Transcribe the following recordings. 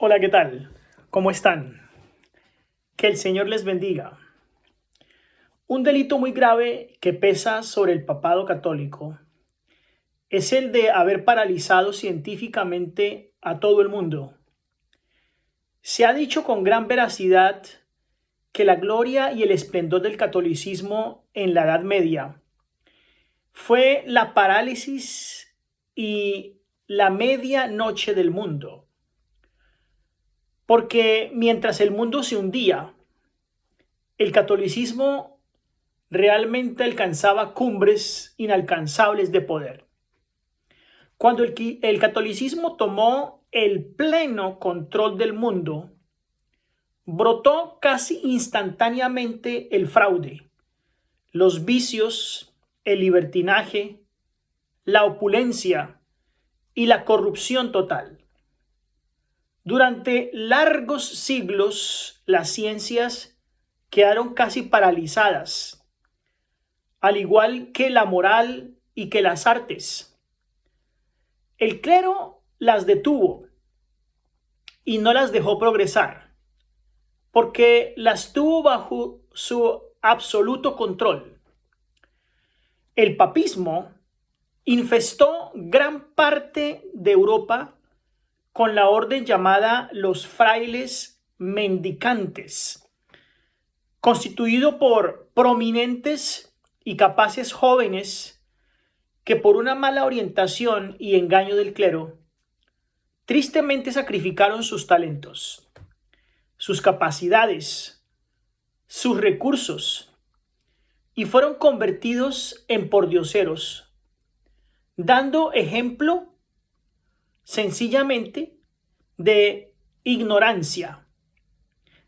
Hola, ¿qué tal? ¿Cómo están? Que el Señor les bendiga. Un delito muy grave que pesa sobre el papado católico es el de haber paralizado científicamente a todo el mundo. Se ha dicho con gran veracidad que la gloria y el esplendor del catolicismo en la Edad Media fue la parálisis y la medianoche del mundo, porque mientras el mundo se hundía, el catolicismo realmente alcanzaba cumbres inalcanzables de poder. Cuando el catolicismo tomó el pleno control del mundo, brotó casi instantáneamente el fraude, los vicios, el libertinaje, la opulencia y la corrupción total. Durante largos siglos, las ciencias quedaron casi paralizadas, al igual que la moral y que las artes. El clero las detuvo y no las dejó progresar, porque las tuvo bajo su absoluto control. El papismo infestó gran parte de Europa con la orden llamada los frailes mendicantes, constituido por prominentes y capaces jóvenes que por una mala orientación y engaño del clero, tristemente sacrificaron sus talentos, sus capacidades, sus recursos y fueron convertidos en pordioseros, dando ejemplo sencillamente de ignorancia,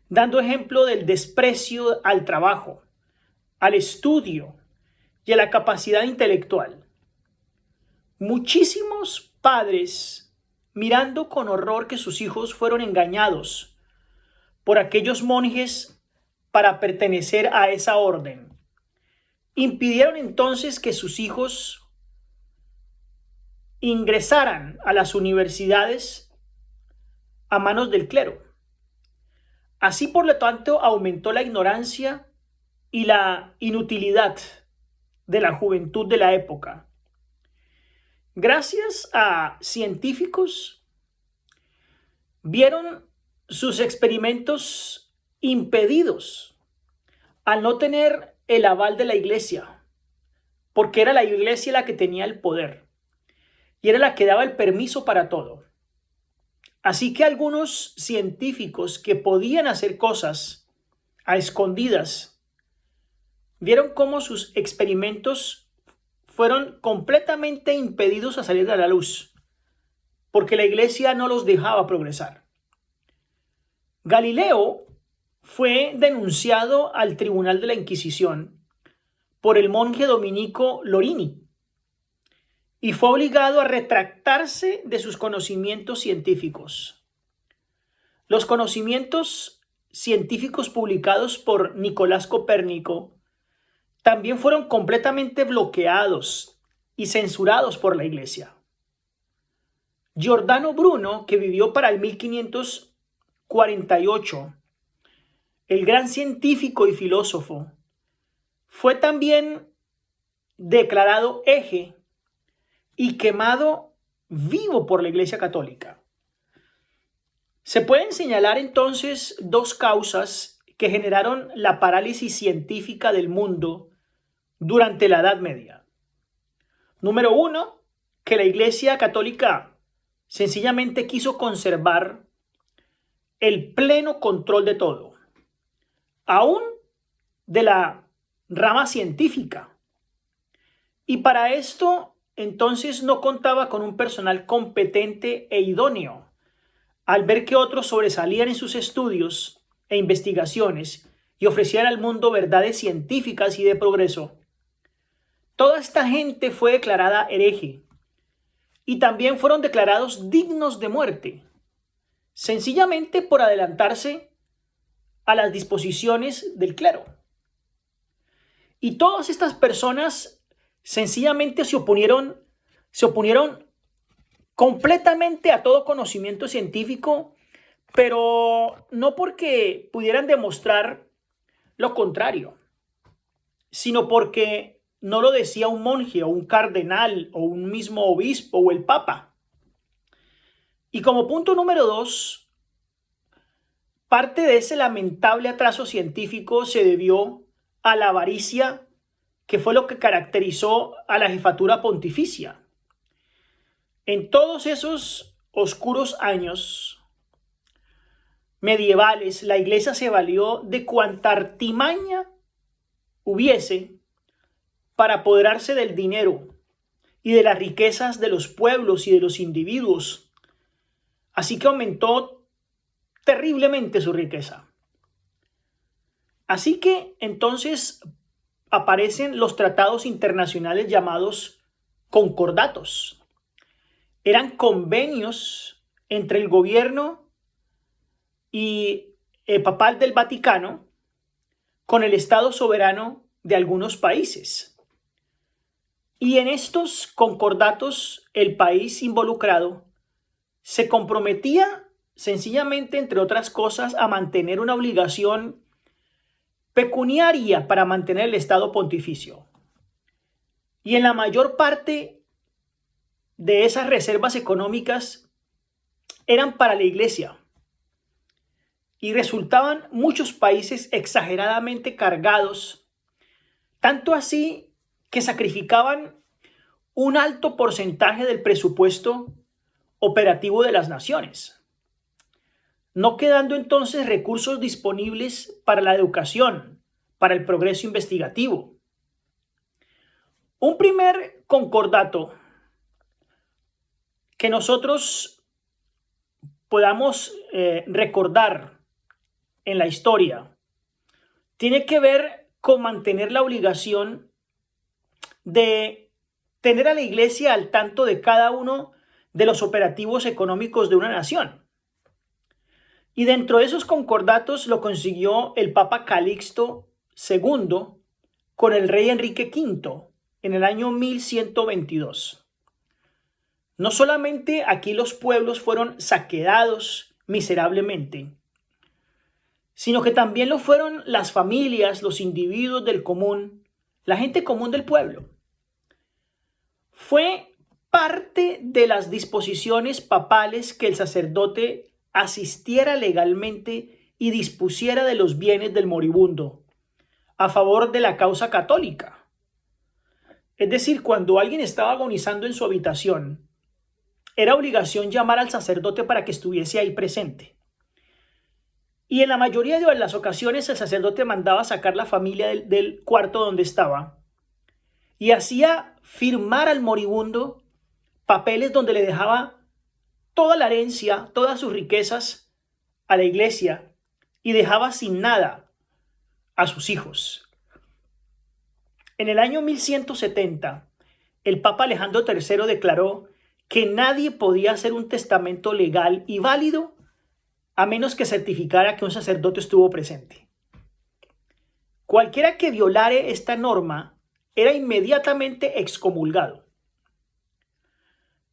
dando ejemplo del desprecio al trabajo, al estudio y a la capacidad intelectual. Muchísimos padres mirando con horror que sus hijos fueron engañados por aquellos monjes para pertenecer a esa orden, impidieron entonces que sus hijos ingresaran a las universidades a manos del clero. Así, por lo tanto, aumentó la ignorancia y la inutilidad de la juventud de la época. Gracias a científicos, vieron sus experimentos impedidos al no tener el aval de la iglesia, porque era la iglesia la que tenía el poder y era la que daba el permiso para todo. Así que algunos científicos que podían hacer cosas a escondidas vieron cómo sus experimentos fueron completamente impedidos a salir a la luz, porque la iglesia no los dejaba progresar. Galileo fue denunciado al tribunal de la Inquisición por el monje dominico Lorini y fue obligado a retractarse de sus conocimientos científicos. Los conocimientos científicos publicados por Nicolás Copérnico también fueron completamente bloqueados y censurados por la Iglesia. Giordano Bruno, que vivió para el 1548, el gran científico y filósofo, fue también declarado hereje y quemado vivo por la Iglesia Católica. Se pueden señalar entonces dos causas que generaron la parálisis científica del mundo durante la Edad Media. Número uno, que la Iglesia Católica sencillamente quiso conservar el pleno control de todo, aún de la rama científica. Y para esto, entonces no contaba con un personal competente e idóneo. Al ver que otros sobresalían en sus estudios e investigaciones y ofrecían al mundo verdades científicas y de progreso, toda esta gente fue declarada hereje y también fueron declarados dignos de muerte, sencillamente por adelantarse a las disposiciones del clero. Y todas estas personas sencillamente se oponieron completamente a todo conocimiento científico pero no porque pudieran demostrar lo contrario, sino porque no lo decía un monje o un cardenal o un mismo obispo o el papa. Y como punto número 2, parte de ese lamentable atraso científico se debió a la avaricia, que fue lo que caracterizó a la jefatura pontificia. En todos esos oscuros años medievales, la iglesia se valió de cuanta artimaña hubiese para apoderarse del dinero y de las riquezas de los pueblos y de los individuos. Así que aumentó terriblemente su riqueza. Así que entonces aparecen los tratados internacionales llamados concordatos. Eran convenios entre el gobierno y el papal del Vaticano con el Estado soberano de algunos países. Y en estos concordatos el país involucrado se comprometía sencillamente, entre otras cosas, a mantener una obligación pecuniaria para mantener el Estado pontificio. Y en la mayor parte de esas reservas económicas eran para la iglesia. Y resultaban muchos países exageradamente cargados, tanto así que sacrificaban un alto porcentaje del presupuesto operativo de las naciones, no quedando entonces recursos disponibles para la educación, para el progreso investigativo. Un primer concordato que nosotros podamos recordar en la historia tiene que ver con mantener la obligación de tener a la iglesia al tanto de cada uno de los operativos económicos de una nación. Y dentro de esos concordatos lo consiguió el Papa Calixto II con el rey Enrique V en el año 1122. No solamente aquí los pueblos fueron saqueados miserablemente, sino que también lo fueron las familias, los individuos del común, la gente común del pueblo. Fue parte de las disposiciones papales que el sacerdote asistiera legalmente y dispusiera de los bienes del moribundo a favor de la causa católica. Es decir, cuando alguien estaba agonizando en su habitación, era obligación llamar al sacerdote para que estuviese ahí presente. Y en la mayoría de las ocasiones el sacerdote mandaba sacar la familia del cuarto donde estaba y hacía firmar al moribundo papeles donde le dejaba toda la herencia, todas sus riquezas a la iglesia y dejaba sin nada a sus hijos. En el año 1170, el Papa Alejandro III declaró que nadie podía hacer un testamento legal y válido a menos que certificara que un sacerdote estuvo presente. Cualquiera que violare esta norma era inmediatamente excomulgado.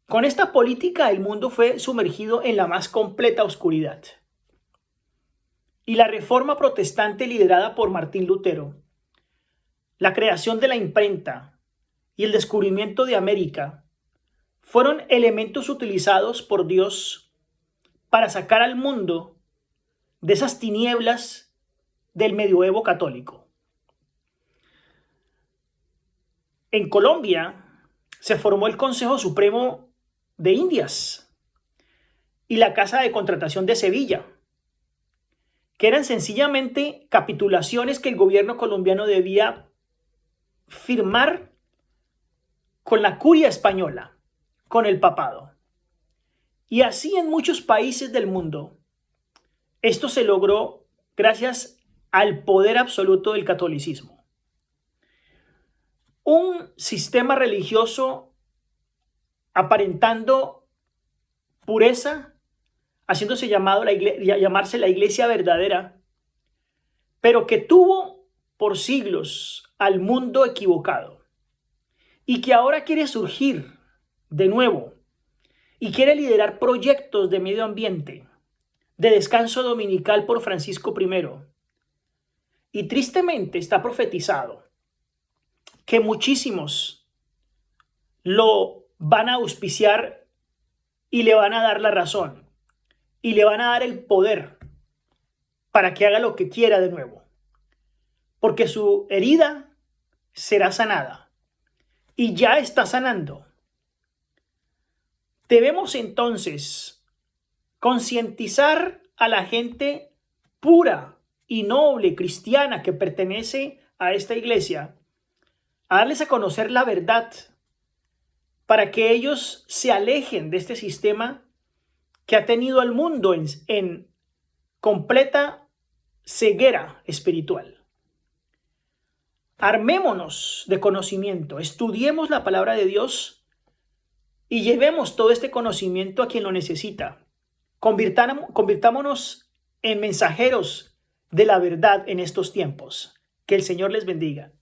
Con esta política el mundo fue sumergido en la más completa oscuridad. Y la reforma protestante liderada por Martín Lutero, la creación de la imprenta y el descubrimiento de América fueron elementos utilizados por Dios para sacar al mundo de esas tinieblas del medioevo católico. En Colombia se formó el Consejo Supremo de Indias y la Casa de Contratación de Sevilla, que eran sencillamente capitulaciones que el gobierno colombiano debía firmar con la curia española, con el papado. Y así en muchos países del mundo, esto se logró gracias al poder absoluto del catolicismo. Un sistema religioso aparentando pureza, haciéndose llamarse la iglesia verdadera, pero que tuvo por siglos al mundo equivocado y que ahora quiere surgir de nuevo y quiere liderar proyectos de medio ambiente, de descanso dominical por Francisco I. Y tristemente está profetizado que muchísimos lo van a auspiciar y le van a dar la razón y le van a dar el poder para que haga lo que quiera de nuevo, porque su herida será sanada y ya está sanando. Debemos entonces concientizar a la gente pura y noble cristiana que pertenece a esta iglesia, a darles a conocer la verdad para que ellos se alejen de este sistema que ha tenido al mundo en completa ceguera espiritual. Armémonos de conocimiento, estudiemos la palabra de Dios y llevemos todo este conocimiento a quien lo necesita. Convirtámonos en mensajeros de la verdad en estos tiempos. Que el Señor les bendiga.